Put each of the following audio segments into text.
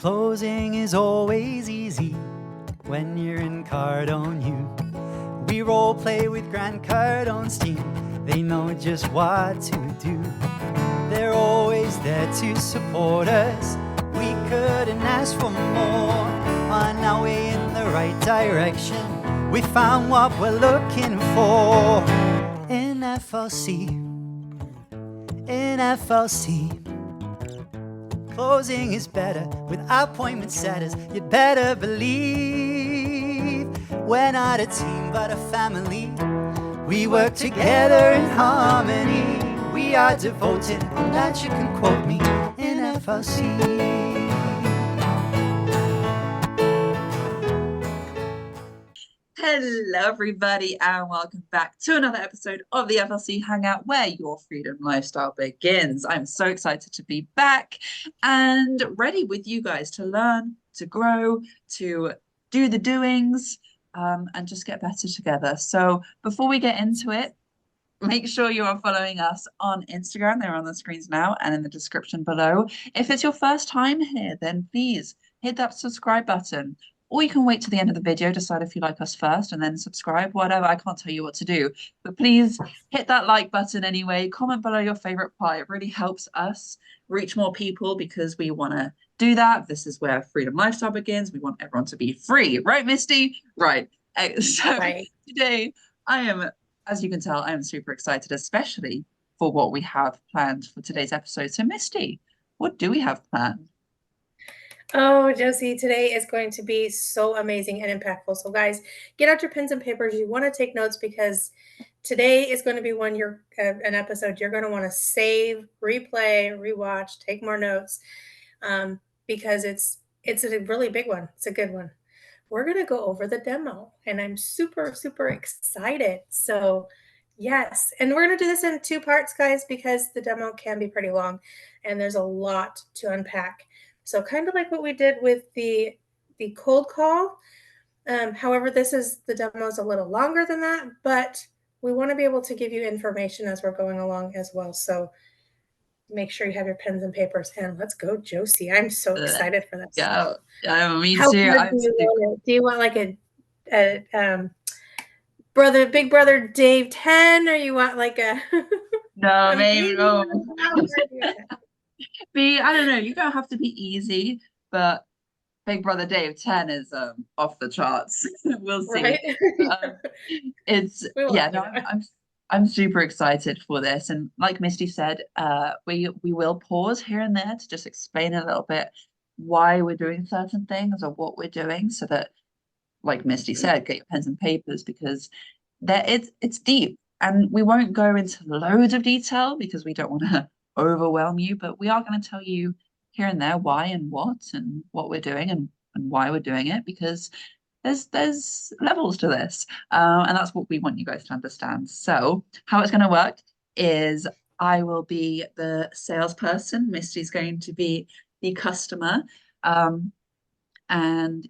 Closing is always easy when you're in Cardone U. We role play with Grant Cardone's team. They know just what to do. They're always there to support us. We couldn't ask for more. On our way in the right direction, we found what we're looking for. In FLC, in FLC. Closing is better with appointment setters. You'd better believe we're not a team but a family. We work together in harmony. We are devoted, on that you can quote me, in FLC. Hello everybody and welcome back to another episode of the FLC Hangout where your freedom lifestyle begins. I'm so excited to be back and ready with you guys to learn, to grow, to do the doings, and just get better together. So before we get into it, make sure you are following us on Instagram. They're on the screens now and in the description below. If it's your first time here, then please hit that subscribe button. Or you can wait to the end of the video, decide if you like us first and then subscribe, whatever. I can't tell you what to do. But please hit that like button anyway. Comment below your favorite part. It really helps us reach more people because we want to do that. This is where freedom lifestyle begins. We want everyone to be free. Right, Misty? Right. Today I am, as you can tell, I am super excited, especially for what we have planned for today's episode. So Misty, what do we have planned? Oh, Josie, today is going to be so amazing and impactful. So guys, get out your pens and papers. You want to take notes because today is going to be an episode you're going to want to save, replay, rewatch, take more notes, because it's a really big one. It's a good one. We're going to go over the demo and I'm super, super excited. So yes, and we're going to do this in 2 parts, guys, because the demo can be pretty long and there's a lot to unpack. So kind of like what we did with the cold call. However, the demo is a little longer than that, but we want to be able to give you information as we're going along as well. So make sure you have your pens and papers and let's go, Josie. I'm so excited for this. Yeah, me too. Do you want like a Big Brother Dave 10 or you want like a no, maybe no. I don't know, you don't have to be easy, but Big Brother Dave 10 is off the charts. We'll see. Right? I'm super excited for this, and like Misty said, we will pause here and there to just explain a little bit why we're doing certain things or what we're doing, so that, like Misty said, get your pens and papers because it's deep, and we won't go into loads of detail because we don't want to overwhelm you, but we are going to tell you here and there why and what we're doing and why we're doing it, because there's levels to this, and that's what we want you guys to understand. So how it's going to work is I will be the salesperson, Misty's going to be the customer, and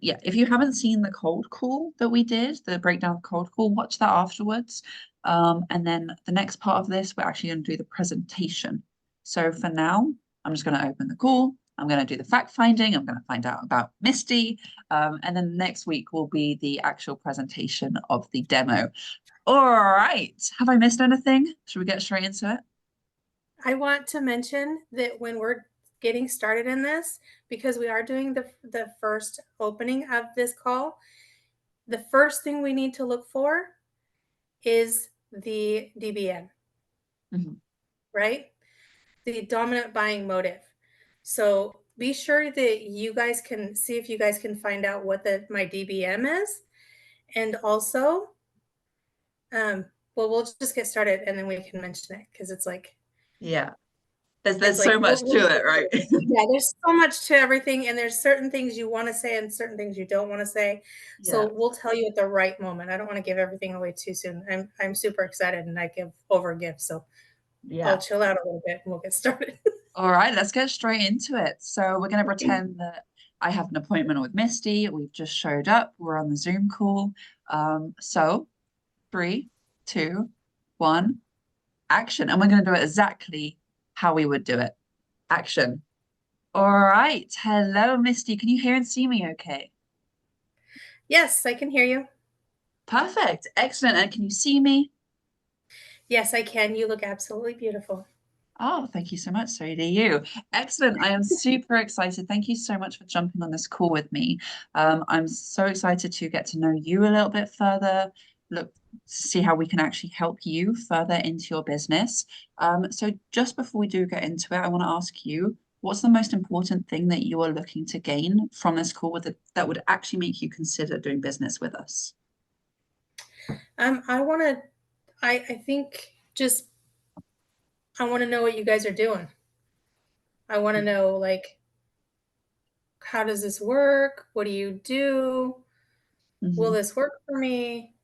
yeah, if you haven't seen the cold call that we did, the breakdown of cold call, watch that afterwards. And then the next part of this, we're actually going to do the presentation. So for now, I'm just going to open the call. I'm going to do the fact finding. I'm going to find out about Misty. And then next week will be the actual presentation of the demo. All right. Have I missed anything? Should we get straight into it? I want to mention that when we're getting started in this, because we are doing the first opening of this call, the first thing we need to look for is the DBM, right? The dominant buying motive. So be sure that you guys can see if you guys can find out what my DBM is. And also, we'll just get started and then we can mention it because it's like, yeah. There's so much to it, right? Yeah, there's so much to everything, and there's certain things you want to say and certain things you don't want to say. Yeah. So we'll tell you at the right moment. I don't want to give everything away too soon. I'm super excited, and I over give. So yeah, I'll chill out a little bit, and we'll get started. All right, let's get straight into it. So we're going to pretend that I have an appointment with Misty. We've just showed up. We're on the Zoom call. So 3, 2, 1, action, and we're going to do it exactly how we would do it. Action. All right. Hello, Misty. Can you hear and see me okay? Yes, I can hear you. Perfect. Excellent. And can you see me? Yes, I can. You look absolutely beautiful. Oh, thank you so much. So do you. Excellent. I am super excited. Thank you so much for jumping on this call with me. I'm so excited to get to know you a little bit further, look to see how we can actually help you further into your business. So just before we do get into it, I want to ask you, what's the most important thing that you are looking to gain from this call that would actually make you consider doing business with us? I want to, I think just, I want to know what you guys are doing. I want to know, like, how does this work? What do you do? Will Mhm. this work for me?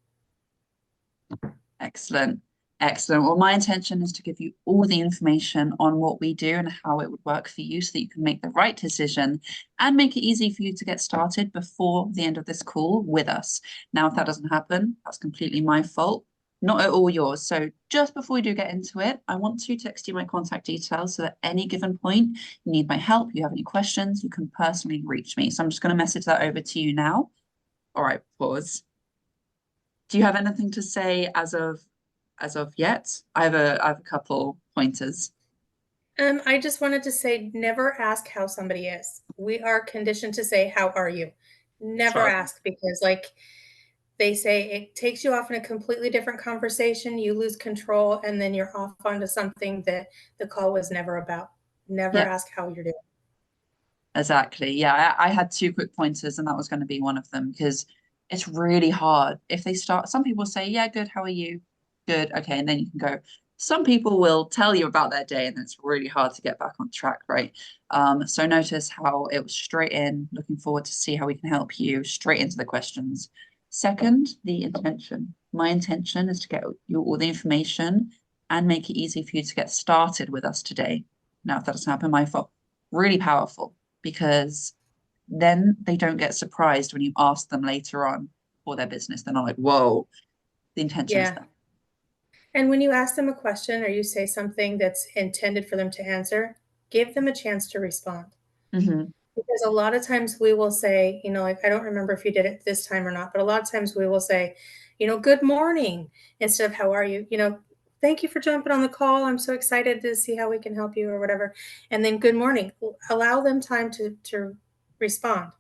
Excellent. Excellent. Well, my intention is to give you all the information on what we do and how it would work for you so that you can make the right decision and make it easy for you to get started before the end of this call with us. Now, if that doesn't happen, that's completely my fault, not at all yours. So, just before we do get into it, I want to text you my contact details so that any given point you need my help, you have any questions, you can personally reach me. So, I'm just going to message that over to you now. All right, pause. Do you have anything to say as of yet? I have a couple pointers. I just wanted to say, never ask how somebody is. We are conditioned to say, "How are you?" That's what Never I was gonna ask because, like, they say it takes you off in a completely different conversation. You lose control, and then you're off onto something that the call was never about. Never Yeah, ask how you're doing. exactly. Yeah, I had two quick pointers, and that was going to be one of them because it's really hard if they start. Some people say, "Yeah, good. How are you?" Good. Okay, and then you can go. Some people will tell you about their day, and it's really hard to get back on track, right? So notice how it was straight in, looking forward to see how we can help you, straight into the questions. Second, the intention. My intention is to get you all the information and make it easy for you to get started with us today. Now, if that doesn't happen, my fault. Really powerful because then they don't get surprised when you ask them later on for their business. They're not like, whoa, the intention is Yeah. there. And when you ask them a question or you say something that's intended for them to answer, give them a chance to respond. Hmm. Because a lot of times we will say, like, I don't remember if you did it this time or not, but a lot of times we will say, good morning instead of how are you? Thank you for jumping on the call. I'm so excited to see how we can help you or whatever. And then good morning. Allow them time to respond.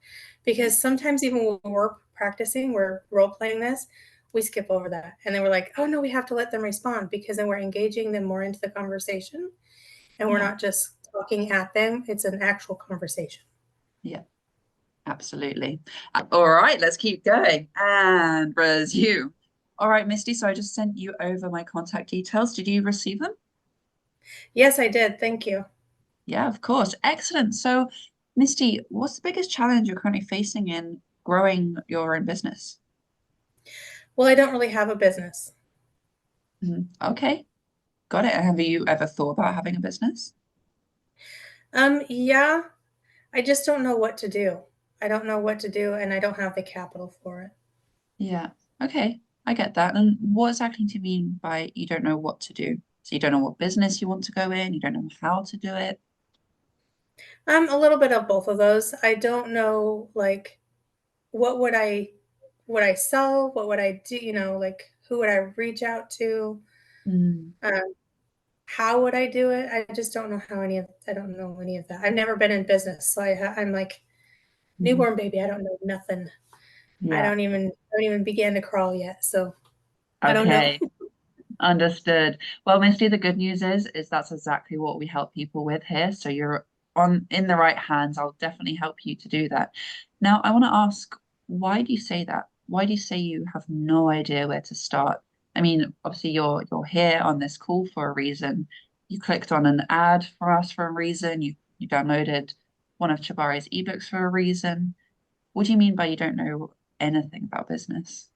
Because sometimes even when we're practicing, we're role playing this, we skip over that. And then we're like, oh no, we have to let them respond because then we're engaging them more into the conversation and we're Yeah, not just talking at them. It's an actual conversation. yeah, absolutely. All right, let's keep going. And resume. All right, Misty. So I just sent you over my contact details. Did you receive them? Yes, I did. Thank you. Yeah, of course. Excellent. So, Misty, what's the biggest challenge you're currently facing in growing your own business? Well, I don't really have a business. Mhm. Okay, got it. Have you ever thought about having a business? Yeah, I just don't know what to do. I don't know what to do, and I don't have the capital for it. Yeah. Okay, I get that. And what exactly do you mean by you don't know what to do? So you don't know what business you want to go in, you don't know how to do it. A little bit of both of those. I don't know, like, what would I sell? What would I do? Like, who would I reach out to? Mm, Um, how would I do it? I just don't know how any of. I don't know any of that. I've never been in business, so I'm like mhm. newborn baby. I don't know nothing. I Yeah. don't even begin to crawl yet, so I don't know. Okay. Understood. Well, Misty, the good news is that's exactly what we help people with here. So you're on in the right hands. I'll definitely help you to do that. Now, I want to ask, why do you say that? Why do you say you have no idea where to start? I mean, obviously you're here on this call for a reason. You clicked on an ad for us for a reason. You downloaded one of Chabare's ebooks for a reason. What do you mean by you don't know anything about business?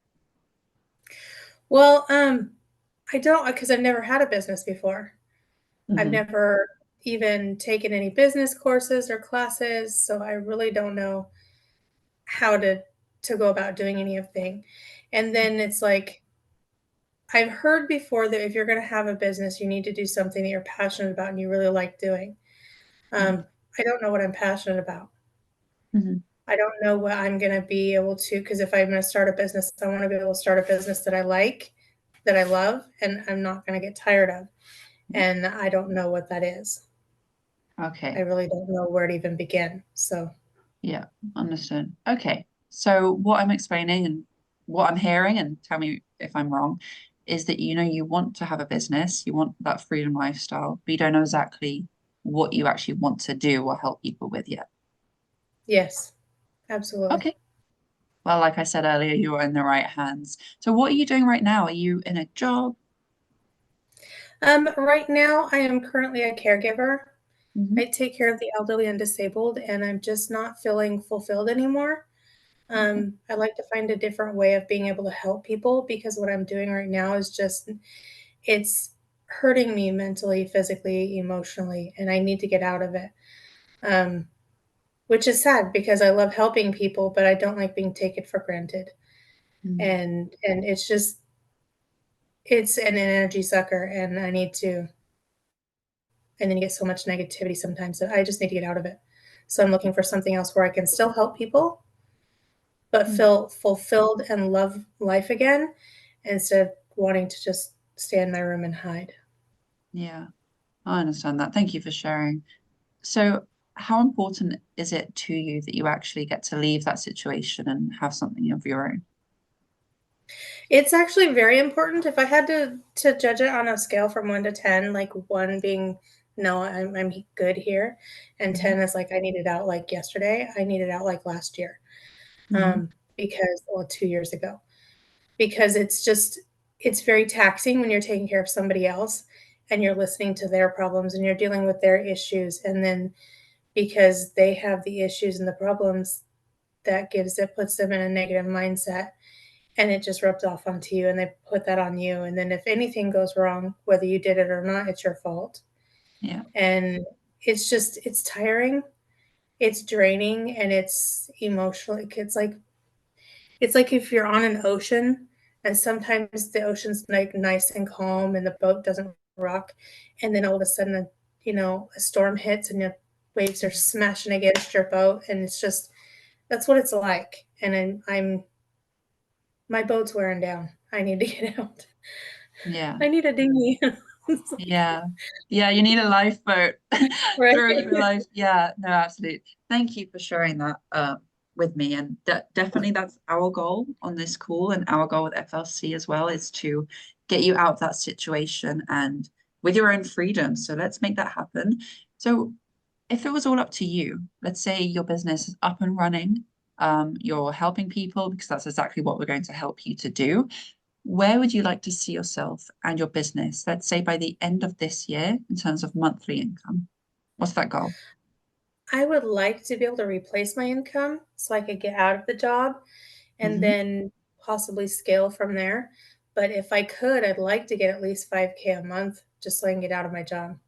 Well, I don't because I've never had a business before. I've Hmm. never even taken any business courses or classes, so I really don't know how to go about doing anything. And then it's like I've heard before that if you're going to have a business, you need to do something that you're passionate about and you really like doing. I don't know what I'm passionate about. Mhm. I don't know what I'm going to be able to, because if I'm going to start a business, I want to be able to start a business that I like, that I love, and I'm not going to get tired of. And I don't know what that is. I Okay. really don't know where to even begin. So, Yeah, understood. Okay. So what I'm explaining and what I'm hearing, and tell me if I'm wrong, is that you want to have a business, you want that freedom lifestyle, but you don't know exactly what you actually want to do or help people with yet. yes, absolutely. Okay. Well, like I said earlier, you are in the right hands. So what are you doing right now? Are you in a job? Right now, I am currently a caregiver. Hmm. I take care of the elderly and disabled, and I'm just not feeling fulfilled anymore. Okay. I'd like to find a different way of being able to help people because what I'm doing right now is just, it's hurting me mentally, physically, emotionally, and I need to get out of it. Um, which is sad because I love helping people, but I don't like being taken for granted. Mm. And it's just, it's an energy sucker, and and then you get so much negativity sometimes that I just need to get out of it. So I'm looking for something else where I can still help people, but Mm. feel fulfilled and love life again instead of wanting to just stay in my room and hide. Yeah, I understand that. Thank you for sharing. So, how important is it to you that you actually get to leave that situation and have something of your own? It's actually very important. If I had to judge it on a scale from 1 to 10, like 1 being, "No, I'm good here," and Hmm. 10 is like, "I need it out like yesterday." I need it out like last year, Hmm. because well, 2 years ago. Because it's just, it's very taxing when you're taking care of somebody else and you're listening to their problems and you're dealing with their issues, and then because they have the issues and the problems, it puts them in a negative mindset, and it just rubs off onto you, and they put that on you, and then if anything goes wrong, whether you did it or not, it's your fault. Yeah. And it's tiring, it's draining, and it's emotional. It's like if you're on an ocean and sometimes the ocean's like nice and calm and the boat doesn't rock, and then all of a sudden a storm hits and the waves are smashing against your boat, and it's just, that's what it's like. And I'm my boat's wearing down. I need to get out. Yeah. I need a dinghy. Yeah. Yeah, you need a lifeboat Right. through your life. Yeah, no, absolutely. Thank you for sharing that with me. And de definitely that's our goal on this call, and our goal with FLC as well is to get you out of that situation and with your own freedom. So let's make that happen. So if it was all up to you, let's say your business is up and running, you're helping people because that's exactly what we're going to help you to do. Where would you like to see yourself and your business, let's say by the end of this year, in terms of monthly income? What's that goal? I would like to be able to replace my income so I could get out of the job and Hmm. then possibly scale from there. But if I could, I'd like to get at least 5K a month just so I can get out of my job.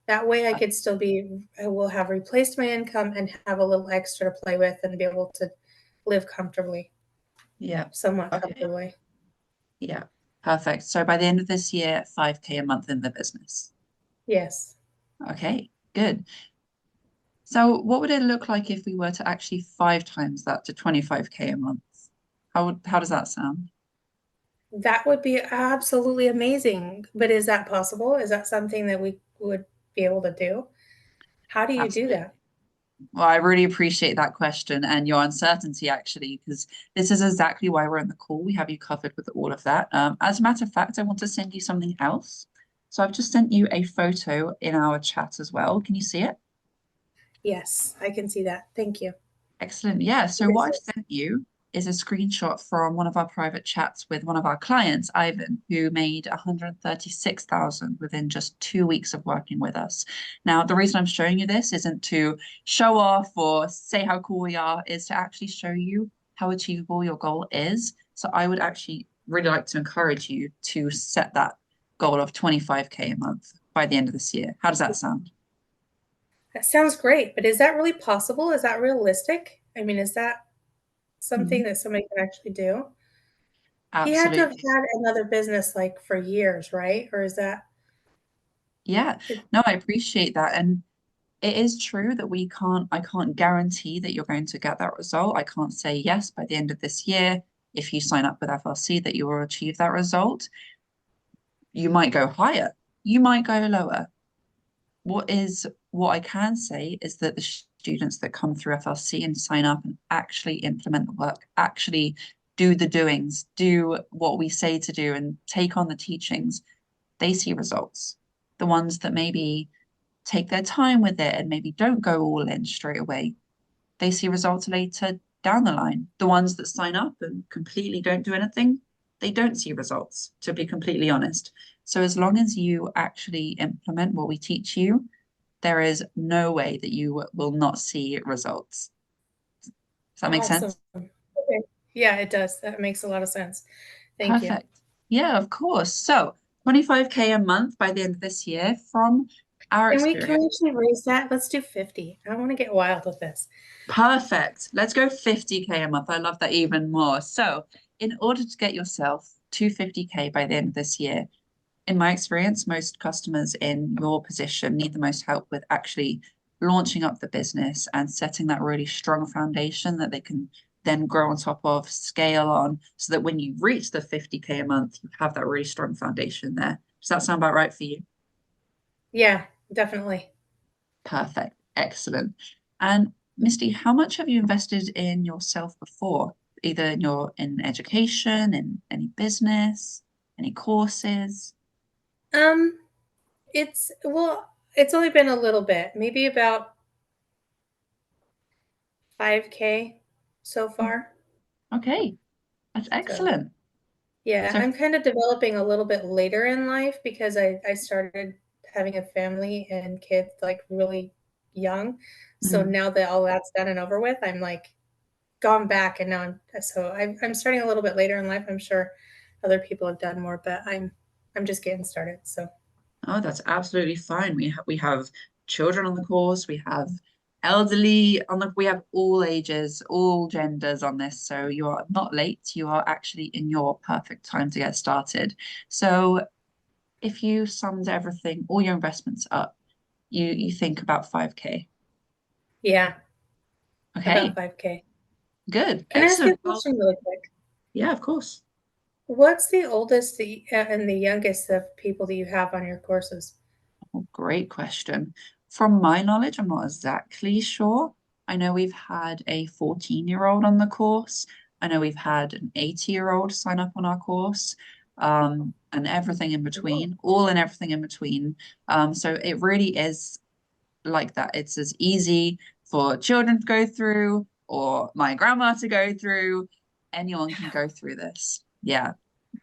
That way I could still be, I will have replaced my income and have a little extra to play with and be able to live comfortably, Yeah. somewhat Okay. comfortably. Yeah. Perfect. So by the end of this year, 5K a month in the business. Yes. Okay, good. So what would it look like if we were to actually five times that to 25K a month? How does that sound? That would be absolutely amazing. But is that possible? Is that something that we would be able to do? How do you do Absolutely. that? Well, I really appreciate that question and your uncertainty, actually, because this is exactly why we're on the call. We have you covered with all of that. As a matter of fact, I want to send you something else. So I've just sent you a photo in our chat as well. Can you see it? Yes, I can see that. Thank you. Excellent. Yeah. So What what is I've this? sent you is a screenshot from one of our private chats with one of our clients, Ivan, who made 136,000 within just 2 weeks of working with us. Now, the reason I'm showing you this isn't to show off or say how cool we are, is to actually show you how achievable your goal is. So I would actually really like to encourage you to set that goal of 25K a month by the end of this year. How does that sound? That sounds great, but is that really possible? Is that realistic? I mean, is that something Mhm. that somebody can actually do? He had to have Absolutely. had another business like for years, right? Or is that Yeah, it? no, I appreciate that. And it is true that I can't guarantee that you're going to get that result. I can't say yes, by the end of this year, if you sign up with FLC, that you will achieve that result. You might go higher, you might go lower. What I can say is that the students that come through FLC and sign up and actually implement the work, actually do the doings, do what we say to do, and take on the teachings, they see results. The ones that maybe take their time with it and maybe don't go all in straight away, they see results later down the line. The ones that sign up and completely don't do anything, they don't see results, to be completely honest. So as long as you actually implement what we teach you, there is no way that you will not see results. Does that make sense? Awesome. Okay. Yeah, it does. That makes a lot of sense. Thank you. Perfect. Yeah, of course. So 25K a month by the end of this year from our Can we experience. actually raise that? Let's do 50. I want to get wild with this. Perfect. Let's go 50K a month. I love that even more. So in order to get yourself to 50K by the end of this year, in my experience, most customers in your position need the most help with actually launching up the business and setting that really strong foundation that they can then grow on top of, scale on, so that when you reach the 50K a month, you have that really strong foundation there. Does that sound about right for you? Yeah, definitely. Perfect. Excellent. And Misty, how much have you invested in yourself before? Either in education, in any business, any courses? It's it's only been a little bit, maybe about 5K so far. Okay, that's So excellent. yeah, So, I'm kind of developing a little bit later in life because I started having a family and kids like really young. So mm, now that all that's done and over with, I'm like gone back and now I'm starting a little bit later in life. I'm sure other people have done more, but I'm just getting started. So oh, that's absolutely fine. We have children on the course, we have elderly on we have all ages, all genders on this. So you are not late. You are actually in your perfect time to get started. So if you summed everything, all your investments up, you think about 5K. yeah, about Okay, 5K. good, Can I ask you a excellent. Well, question really quick? yeah, of course. What's the oldest and the youngest of people that you have on your courses? Oh, great question. From my knowledge, I'm not exactly sure. I know we've had a 14-year-old on the course. I know we've had an 80-year-old sign up on our course, and everything in between, all and everything in between. So it really is like that. It's as easy for children to go through or my grandma to go through. Anyone can go through this. Yeah.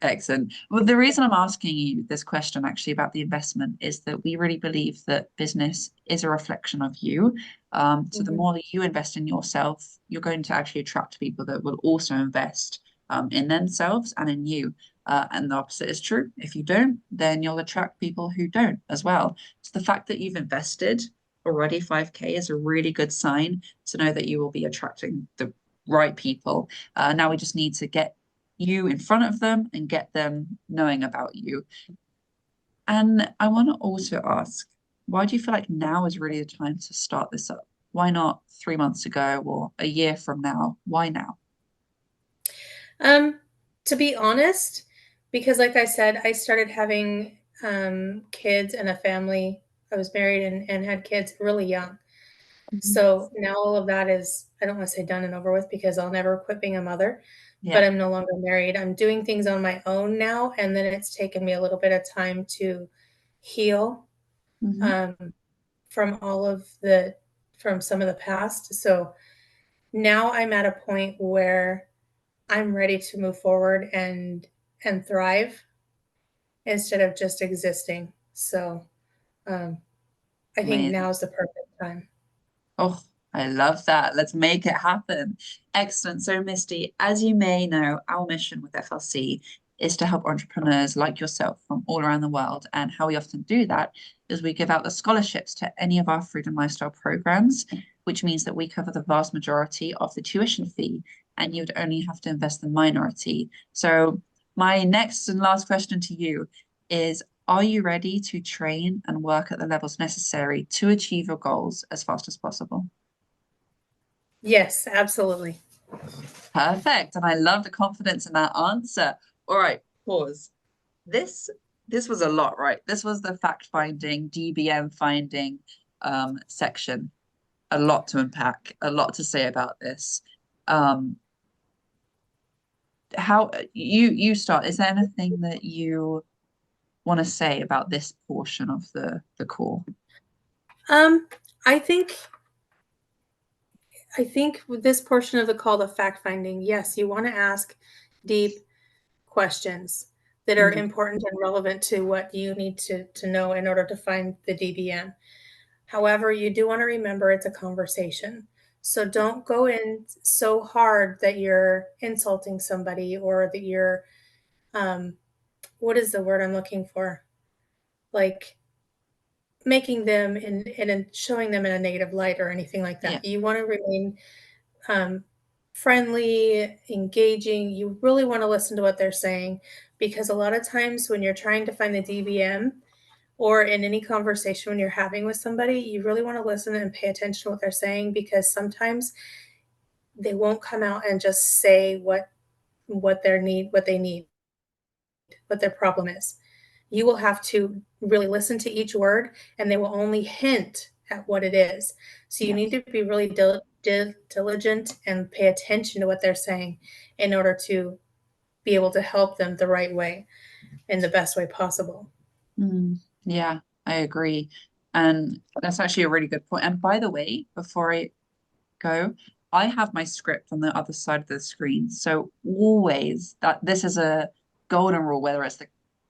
Excellent. Well, the reason I'm asking you this question actually about the investment is that we really believe that business is a reflection of you. So the Mhm. more that you invest in yourself, you're going to actually attract people that will also invest in themselves and in you. And the opposite is true. If you don't, then you'll attract people who don't as well. So the fact that you've invested already 5K is a really good sign to know that you will be attracting the right people. Now we just need to get you in front of them and get them knowing about you. And I want to also ask, why do you feel like now is really the time to start this up? Why not 3 months ago or a year from now? Why now? Um, to be honest, because like I said, I started having kids and a family. I was married and had kids really young. Mhm. So now all of that is, I don't want to say done and over with because I'll never quit being a mother, but Yeah. I'm no longer married. I'm doing things on my own now. And then it's taken me a little bit of time to heal Mhm. um, from from some of the past. So now I'm at a point where I'm ready to move forward and thrive instead of just existing. So um, I think now Amazing. is the perfect time. Oh, I love that. Let's make it happen. Excellent. So, Misty, as you may know, our mission with FLC is to help entrepreneurs like yourself from all around the world. And how we often do that is we give out the scholarships to any of our Freedom Lifestyle programs, which means that we cover the vast majority of the tuition fee, and you would only have to invest the minority. So, my next and last question to you is, Are you ready to train and work at the levels necessary to achieve your goals as fast as possible? Yes, absolutely. Perfect. And I love the confidence in that answer. All right, pause. This was a lot, right? This was the fact finding, DBM finding section. A lot to unpack, a lot to say about this. How you start? Is there anything that you want to say about this portion of the core? I think with this portion of the call to fact finding, yes, you want to ask deep questions that are important and relevant to what you need to know in order to find the DBM. However, you do want to remember it's a conversation. So don't go in so hard that you're insulting somebody or that you're, what is the word I'm looking for? Like making them and showing them in a negative light or anything like that. You want to remain friendly, engaging. You really want to listen to what they're saying, because a lot of times when you're trying to find the DBM or in any conversation when you're having with somebody, you really want to listen and pay attention to what they're saying, because sometimes they won't come out and just say what they need, what their problem is. You will have to really listen to each word, and they will only hint at what it is. So you need to be really diligent and pay attention to what they're saying in order to be able to help them the right way, in the best way possible. Yeah, I agree. And that's actually a really good point. And by the way, before I go, I have my script on the other side of the screen. So always that this is a golden rule, whether it's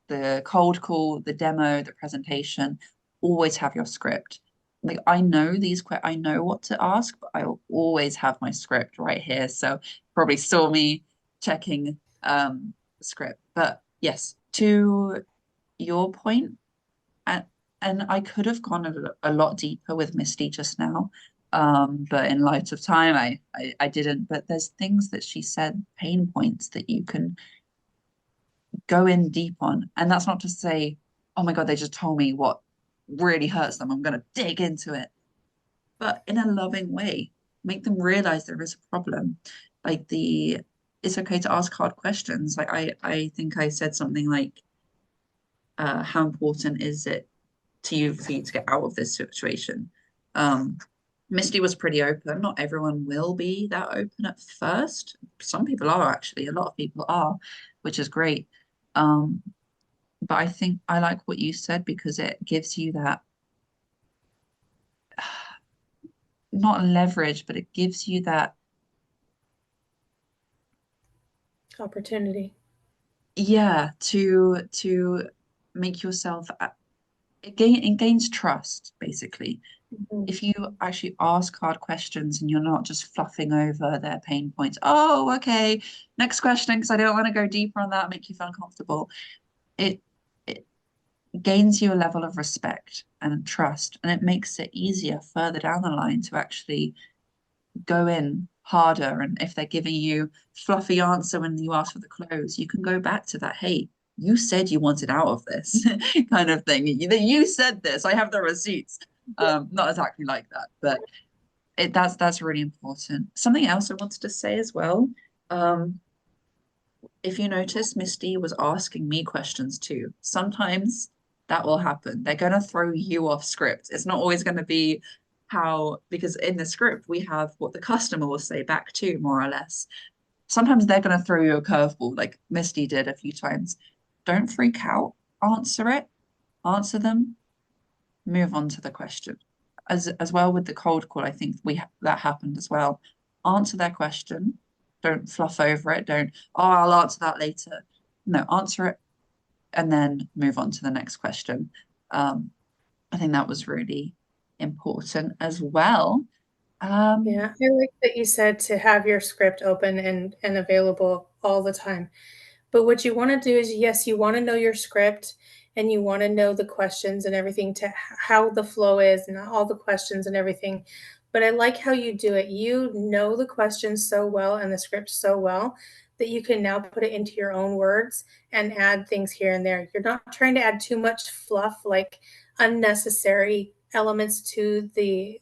the cold call, the demo, the presentation, always have your script. Like I know I know what to ask, but I'll always have my script right here. So probably saw me checking the script. But yes, to your point, and I could have gone a lot deeper with Misty just now, but in light of time, I didn't. But there's things that she said, pain points that you can go in deep on, and that's not to say, oh my God, they just told me what really hurts them. I'm going to dig into it, but in a loving way, make them realize there is a problem. Like it's okay to ask hard questions. Like I think I said something like, how important is it to you for you to get out of this situation? Misty was pretty open. Not everyone will be that open at first. Some people are actually, a lot of people are, which is great. But I think I like what you said, because it gives you that not leverage, but it gives you that Opportunity. yeah, to make yourself it gains trust, basically. If you actually ask hard questions and you're not just fluffing over their pain points, oh, okay, next question, because I don't want to go deeper on that, make you feel uncomfortable. It gains you a level of respect and trust, and it makes it easier further down the line to actually go in harder. And if they're giving you fluffy answer when you ask for the close, you can go back to that. Hey, you said you wanted out of this kind of thing. You said this. I have the receipts. Not exactly like that, but that's really important. Something else I wanted to say as well. If you notice, Misty was asking me questions too. Sometimes that will happen. They're going to throw you off script. It's not always going to be because in the script we have what the customer will say back to, more or less. Sometimes they're going to throw you a curveball, like Misty did a few times. Don't freak out. Answer it. Answer them. Move on to the question. As well with the cold call, I think that happened as well. Answer their question. Don't fluff over it. Don't, oh, I'll answer that later. No, answer it and then move on to the next question. I think that was really important as well. Yeah, I like that you said to have your script open and available all the time. But what you want to do is, yes, you want to know your script and you want to know the questions and everything, to how the flow is and all the questions and everything. But I like how you do it. You know the questions so well and the script so well that you can now put it into your own words and add things here and there. You're not trying to add too much fluff, like unnecessary elements to the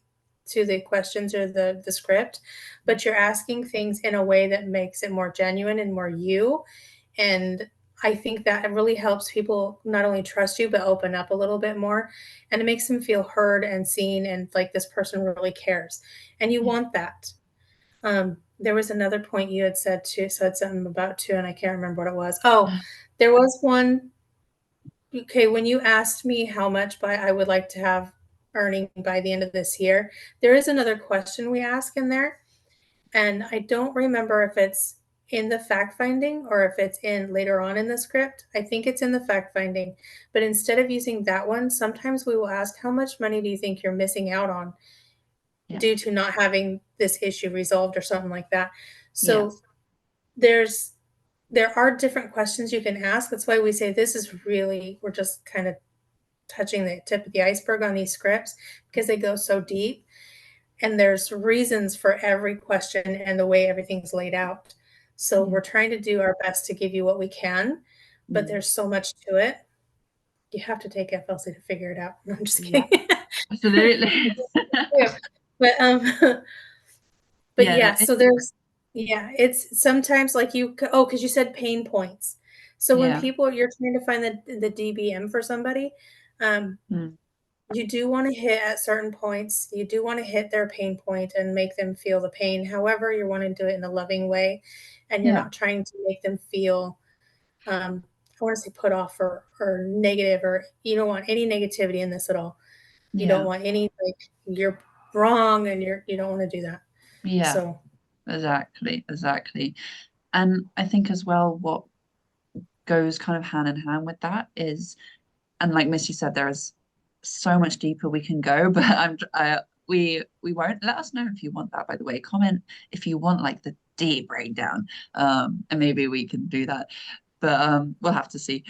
questions or the script, but you're asking things in a way that makes it more genuine and more you. And I think that really helps people not only trust you, but open up a little bit more. And it makes them feel heard and seen and like this person really cares. And you want that. There was another point you had said something about too, and I can't remember what it was. Oh, there was one. Okay, when you asked me how much I would like to have earning by the end of this year, there is another question we ask in there. And I don't remember if it's in the fact finding or if it's in later on in the script. I think it's in the fact finding. But instead of using that one, sometimes we will ask, how much money do you think you're missing out on due to not having this issue resolved or something like that? So there are different questions you can ask. That's why we say we're just kind of touching the tip of the iceberg on these scripts because they go so deep. And there's reasons for every question and the way everything's laid out. So we're trying to do our best to give you what we can, but there's so much to it. You have to take FLC to figure it out. No, I'm just kidding. Absolutely. But so there's it's sometimes like because you said pain points. So when you're trying to find the DBM for somebody, you do want to hit at certain points. You do want to hit their pain point and make them feel the pain. However, you want to do it in a loving way, and you're not trying to make them feel, I want to say put off or negative, or you don't want any negativity in this at all. You don't want any like you're wrong and you don't want to do that. Yeah. So exactly. And I think as well, what goes kind of hand in hand with that is, and like Misty said, there is so much deeper we can go, but we won't. Let us know if you want that, by the way. Comment if you want like the deep breakdown, and maybe we can do that, but we'll have to see.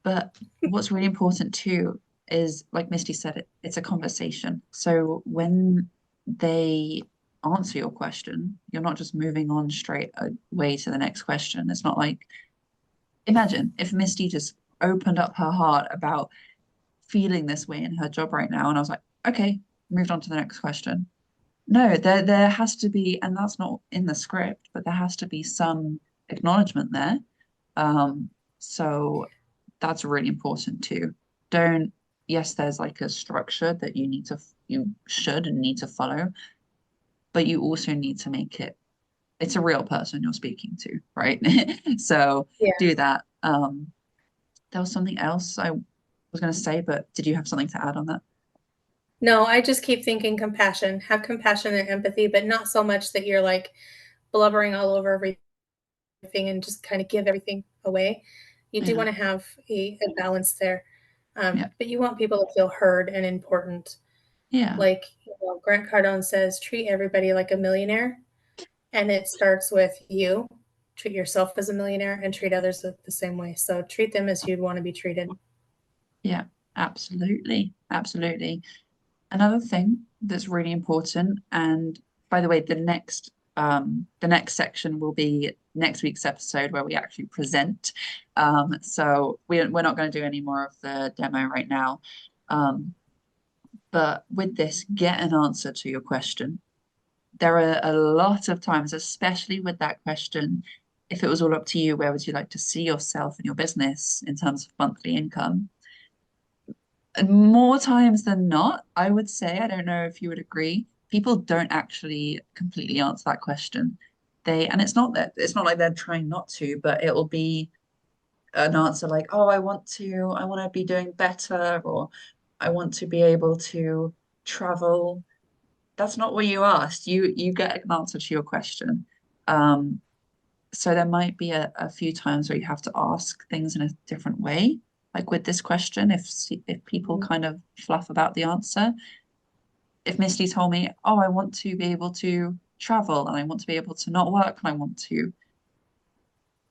But what's really important too is, like Misty said, it's a conversation. So when they answer your question, you're not just moving on straight away to the next question. It's not like, imagine if Misty just opened up her heart about feeling this way in her job right now, and I was like, okay, moved on to the next question. No, there has to be, and that's not in the script, but there has to be some acknowledgement there. So that's really important too. Yes, there's like a structure that you should and need to follow, but you also need to make it's a real person you're speaking to, right? So do that. There was something else I was going to say, but did you have something to add on that? No, I just keep thinking compassion. Have compassion and empathy, but not so much that you're like blubbering all over everything and just kind of give everything away. You do want to have a balance there. But you want people to feel heard and important. Yeah. Like Grant Cardone says, treat everybody like a millionaire. And it starts with you. Treat yourself as a millionaire and treat others the same way. So treat them as you'd want to be treated. Yeah, absolutely. Another thing that's really important, and by the way, the next section will be next week's episode where we actually present. So we're not going to do any more of the demo right now. But with this, get an answer to your question. There are a lot of times, especially with that question, if it was all up to you, where would you like to see yourself and your business in terms of monthly income? And more times than not, I would say, I don't know if you would agree, people don't actually completely answer that question. And it's not like they're trying not to, but it will be an answer like, oh, I want to be doing better, or I want to be able to travel. That's not what you asked. You get an answer to your question. So there might be a few times where you have to ask things in a different way. Like with this question, if people kind of fluff about the answer, if Misty told me, oh, I want to be able to travel and I want to be able to not work and I want to,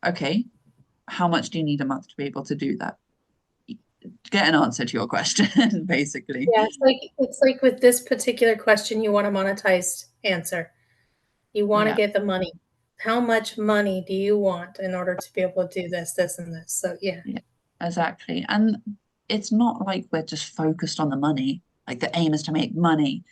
okay, how much do you need a month to be able to do that? Get an answer to your question, basically. Yeah, it's like with this particular question, you want a monetized answer. You want to get the money. how much money do you want in order to be able to do this, this, and this? So yeah. Yeah, exactly. And it's not like we're just focused on the money, like the aim is to make money,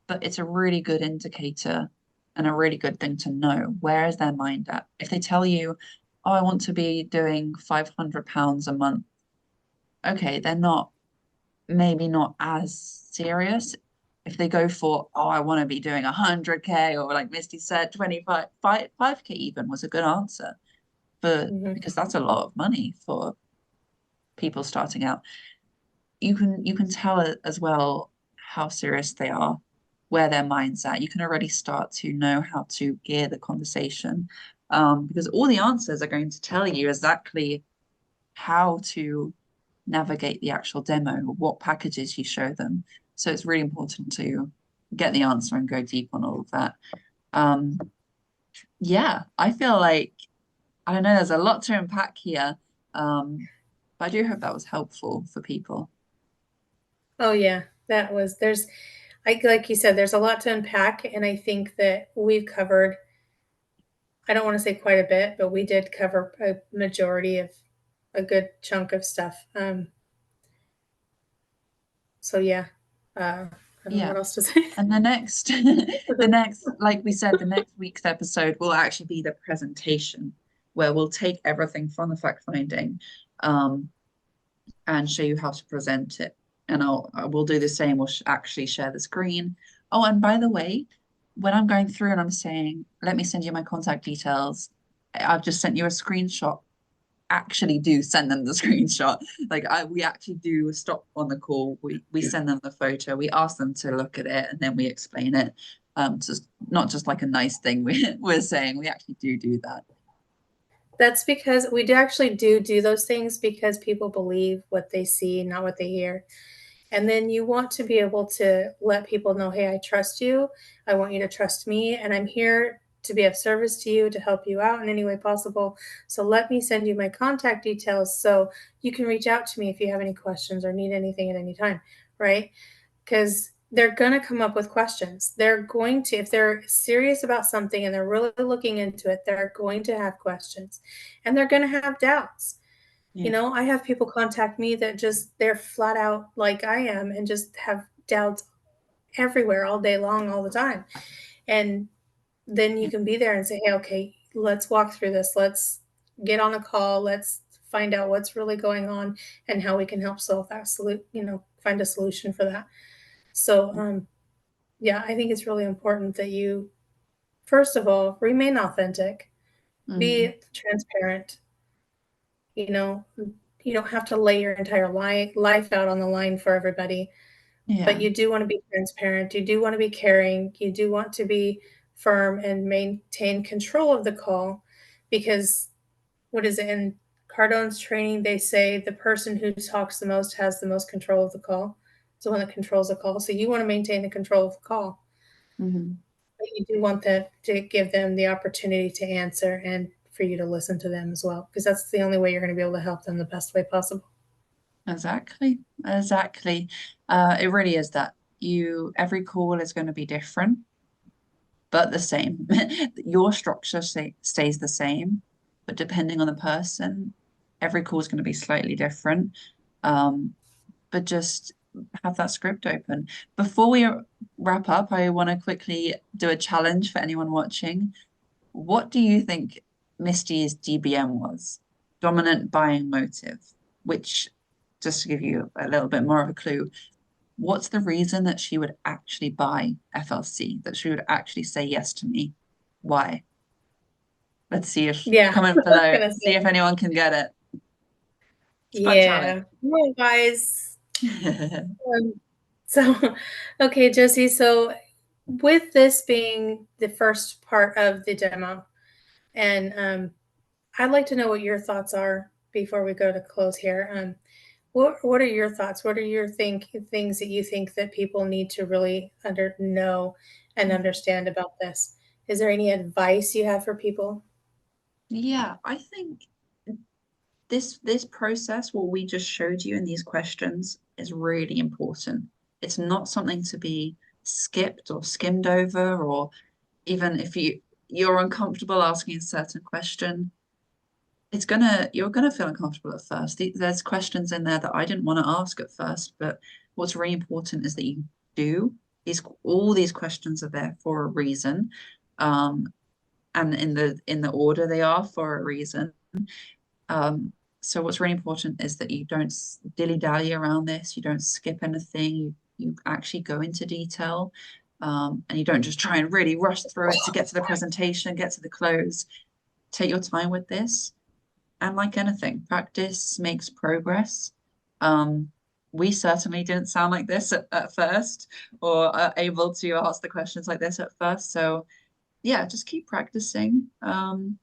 but it's a really good indicator and a really good thing to know. Where is their mind at? If they tell you, oh, I want to be doing £500 a month, okay, they're not, maybe not as serious. If they go for, oh, I want to be doing 100K, or like Misty said, 5K even was a good answer for, Mhm. because that's a lot of money for people starting out. You can tell as well how serious they are, where their mind's at. You can already start to know how to gear the conversation, because all the answers are going to tell you exactly how to navigate the actual demo, what packages you show them. So it's really important to get the answer and go deep on all of that. Yeah, I feel like, I don't know, there's a lot to unpack here. But I do hope that was helpful for people. Oh yeah, that was there's like you said, there's a lot to unpack, and I think that we've covered, I don't want to say quite a bit, but we did cover a majority of a good chunk of stuff. So yeah, I don't know Yeah. what else to say. And the next, like we said, the next week's episode will actually be the presentation, where we'll take everything from the fact finding, and show you how to present it. And we'll do the same. We'll actually share the screen. Oh, and by the way, when I'm going through and I'm saying, let me send you my contact details, I've just sent you a screenshot. Actually do send them the screenshot. Like we actually do stop on the call. We send them the photo. We ask them to look at it and then we explain it. Just not just like a nice thing we're saying. We actually do that. That's because we do actually do those things because people believe what they see, not what they hear. And then you want to be able to let people know, hey, I trust you. I want you to trust me. And I'm here to be of service to you, to help you out in any way possible. So let me send you my contact details so you can reach out to me if you have any questions or need anything at any time. Right. Because they're going to come up with questions. They're going to, if they're serious about something and they're really looking into it, they're going to have questions and they're going to have doubts. You Yeah. know, I have people contact me that just they're flat out like I am and just have doubts everywhere all day long, all the time. And then you can be there and say, hey, okay, let's walk through this. Let's get on a call. Let's find out what's really going on and how we can help solve that find a solution for that. So, yeah, I think it's really important that you, first of all, remain authentic, Mm. be transparent. You know, you don't have to lay your entire life out on the line for everybody, but Yeah. you do want to be transparent. You do want to be caring. You do want to be firm and maintain control of the call because what is it in Cardone's training? They say the person who talks the most has the most control of the call. It's the one that controls the call. So you want to maintain the control of the call. Hmm. But you do want them to give them the opportunity to answer and for you to listen to them as well, because that's the only way you're going to be able to help them the best way possible. Exactly. Exactly. It really is that every call is going to be different, but the same. Your structure stays the same, but depending on the person, every call is going to be slightly different. But just have that script open. Before we wrap up, I want to quickly do a challenge for anyone watching. What do you think Misty's DBM was? Dominant buying motive, which, just to give you a little bit more of a clue, what's the reason that she would actually buy FLC, that she would actually say yes to me? Why? Let's see if, Yeah, comment I was below, gonna see say, if anyone can get it. It's a fun challenge. yeah. Well, guys. Um, so, okay, Josie. So, with this being the first part of the demo, and I'd like to know what your thoughts are before we go to close here. What are your thoughts? What are your things that you think that people need to really know and understand about this? Is there any advice you have for people? Yeah, I think this process, what we just showed you in these questions, is really important. It's not something to be skipped or skimmed over, or even if you you're uncomfortable asking a certain question, you're gonna feel uncomfortable at first. There's questions in there that I didn't want to ask at first, but what's really important is that you do. All these questions are there for a reason, and in the order they are for a reason. So what's really important is that you don't dilly-dally around this. You don't skip anything. You actually go into detail, and you don't just try and really rush through it to get to the presentation, get to the close. Take your time with this. And like anything, practice makes progress. We certainly didn't sound like this at first, or are able to ask the questions like this at first. So yeah, just keep practicing, and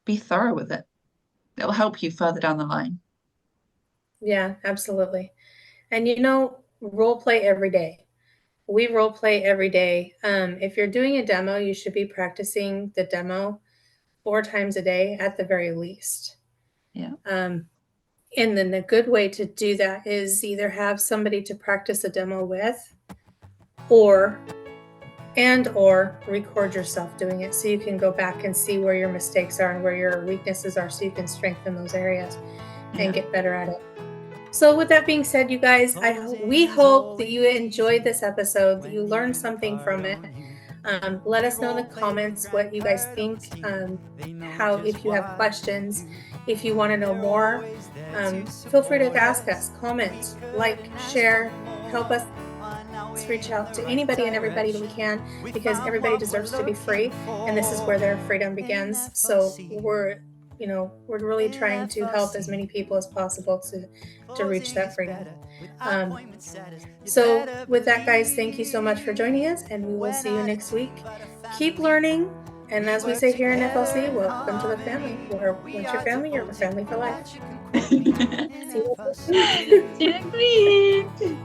be thorough with it. It'll help you further down the line. Yeah, absolutely. And role play every day. We role play every day. If you're doing a demo, you should be practicing the demo 4 times a day at the very least. Yeah. And then a good way to do that is either have somebody to practice a demo with, or record yourself doing it so you can go back and see where your mistakes are and where your weaknesses are, so you can strengthen those areas and get better at it. So with that being said, you guys, we hope that you enjoyed this episode, that you learned something from it. Let us know in the comments what you guys think, if you have questions, if you want to know more, feel free to ask us, comment, like, share, help us reach out to anybody and everybody that we can, because everybody deserves to be free, and this is where their freedom begins. So we're really trying to help as many people as possible to reach that freedom. So with that, guys, thank you so much for joining us, and we will see you next week. Keep learning, and as we say here in FLC, welcome to the family. Once your family, you're family for life. See you next week.